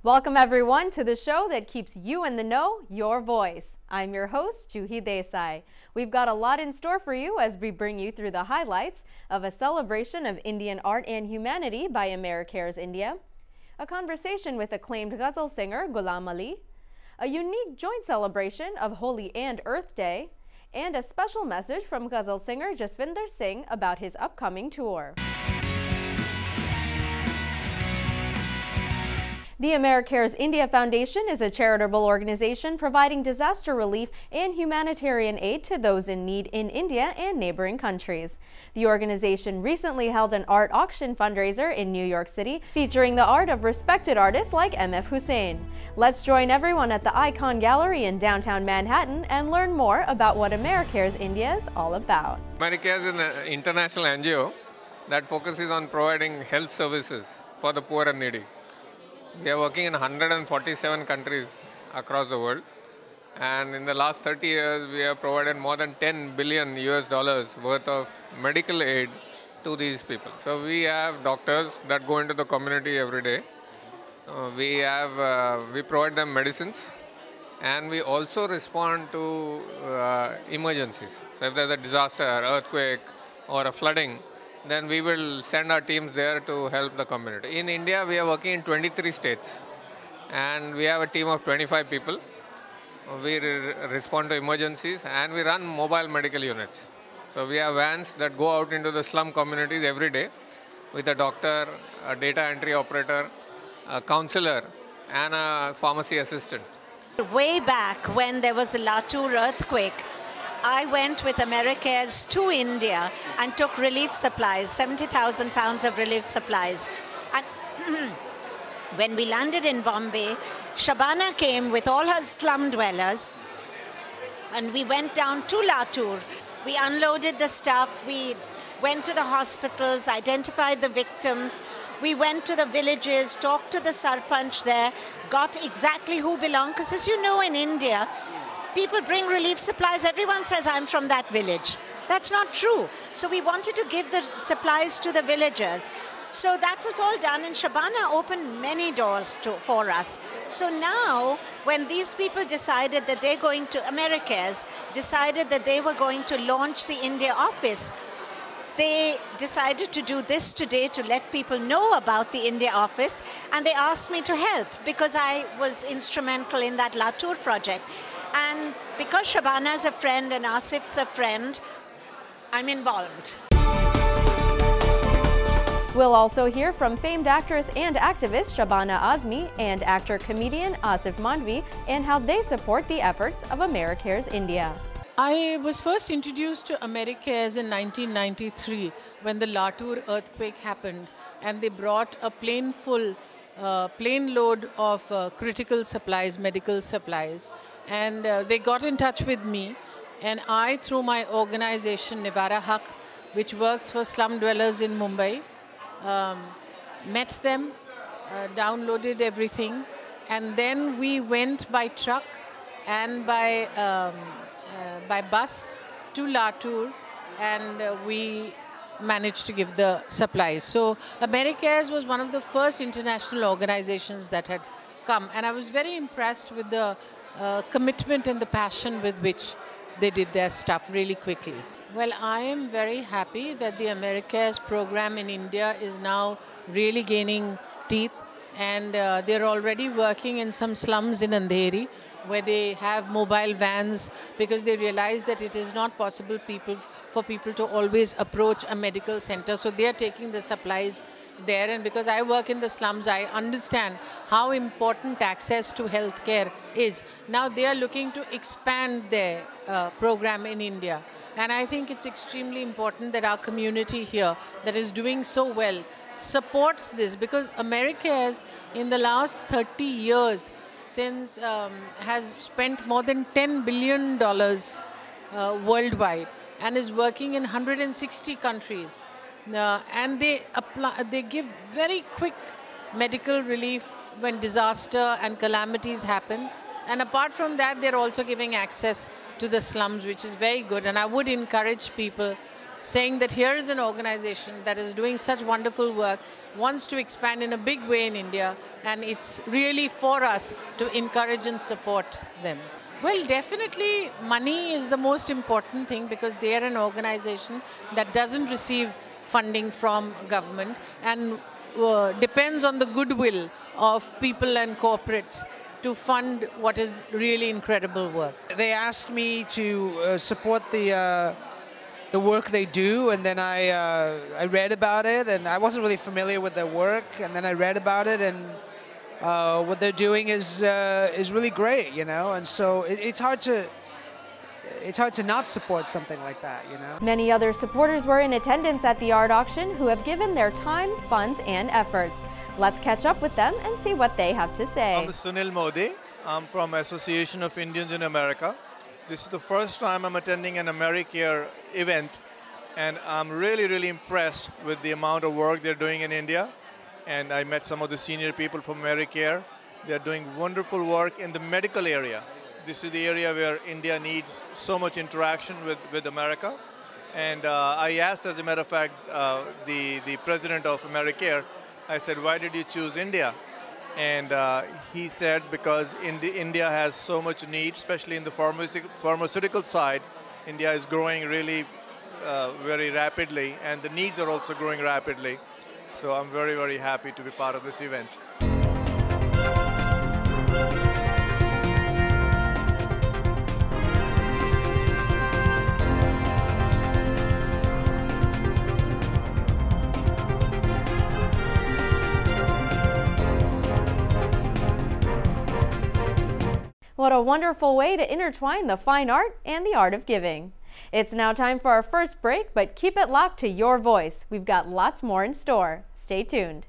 Welcome everyone to the show that keeps you in the know, your voice. I'm your host, Juhi Desai. We've got a lot in store for you as we bring you through the highlights of a celebration of Indian art and humanity by AmeriCares India, a conversation with acclaimed ghazal singer Ghulam Ali, a unique joint celebration of Holi and Earth Day, and a special message from ghazal singer Jaswinder Singh about his upcoming tour. The AmeriCares India Foundation is a charitable organization providing disaster relief and humanitarian aid to those in need in India and neighboring countries. The organization recently held an art auction fundraiser in New York City featuring the art of respected artists like M.F. Hussain. Let's join everyone at the Icon Gallery in downtown Manhattan and learn more about what AmeriCares India is all about. AmeriCares is an international NGO that focuses on providing health services for the poor and needy. We are working in 147 countries across the world, and in the last 30 years we have provided more than $10 billion worth of medical aid to these people. So we have doctors that go into the community every day. We provide them medicines, and we also respond to emergencies. So if there's a disaster, earthquake or a flooding, then we will send our teams there to help the community. In India, we are working in 23 states, and we have a team of 25 people. We respond to emergencies, and we run mobile medical units. So we have vans that go out into the slum communities every day with a doctor, a data entry operator, a counselor, and a pharmacy assistant. Way back when there was the Latur earthquake, I went with AmeriCares to India and took relief supplies, 70,000 pounds of relief supplies. And when we landed in Bombay, Shabana came with all her slum dwellers, and we went down to Latur. We unloaded the stuff, we went to the hospitals, identified the victims. We went to the villages, talked to the sarpanch there, got exactly who belonged, because as you know in India, people bring relief supplies, everyone says, I'm from that village. That's not true. So we wanted to give the supplies to the villagers. So that was all done, and Shabana opened many doors for us. So now, when these people decided that they're going to, AmeriCares decided that they were going to launch the India office, they decided to do this today to let people know about the India office, and they asked me to help because I was instrumental in that Latur project. And because Shabana is a friend and Asif's a friend, I'm involved. We'll also hear from famed actress and activist Shabana Azmi and actor-comedian Asif Mandvi and how they support the efforts of AmeriCares India. I was first introduced to AmeriCares in 1993 when the Latur earthquake happened, and they brought a plane load of critical supplies, medical supplies, and they got in touch with me, and I, through my organization Nivara Haq, which works for slum dwellers in Mumbai, met them, downloaded everything, and then we went by truck and by bus to Latur, and we managed to give the supplies. So AmeriCares was one of the first international organizations that had come, and I was very impressed with the commitment and the passion with which they did their stuff really quickly. Well, I am very happy that the AmeriCares program in India is now really gaining teeth, and they're already working in some slums in Andheri where they have mobile vans because they realize that it is not possible for people to always approach a medical center. So they are taking the supplies there, and because I work in the slums, I understand how important access to healthcare is. Now they are looking to expand their program in India. And I think it's extremely important that our community here that is doing so well supports this, because AmeriCares in the last 30 years since has spent more than $10 billion worldwide and is working in 160 countries. And they give very quick medical relief when disaster and calamities happen. And apart from that, they're also giving access to the slums, which is very good. And I would encourage people, saying that here is an organization that is doing such wonderful work, wants to expand in a big way in India, and it's really for us to encourage and support them. Well, definitely money is the most important thing, because they are an organization that doesn't receive funding from government and depends on the goodwill of people and corporates to fund what is really incredible work. They asked me to support the work they do, and then I read about it, and I wasn't really familiar with their work, and then I read about it, and what they're doing is really great, you know, and so it's hard to not support something like that, you know. Many other supporters were in attendance at the art auction who have given their time, funds, and efforts. Let's catch up with them and see what they have to say. I'm Sunil Modi. I'm from Association of Indians in America. This is the first time I'm attending an AmeriCare event, and I'm really, really impressed with the amount of work they're doing in India. And I met some of the senior people from AmeriCare. They're doing wonderful work in the medical area. This is the area where India needs so much interaction with America. And I asked, as a matter of fact, the president of AmeriCare, I said, why did you choose India? And he said, because India has so much need, especially in the pharmaceutical side. India is growing really very rapidly, and the needs are also growing rapidly. So I'm very, very happy to be part of this event. What a wonderful way to intertwine the fine art and the art of giving. It's now time for our first break, but keep it locked to Your Voice. We've got lots more in store. Stay tuned.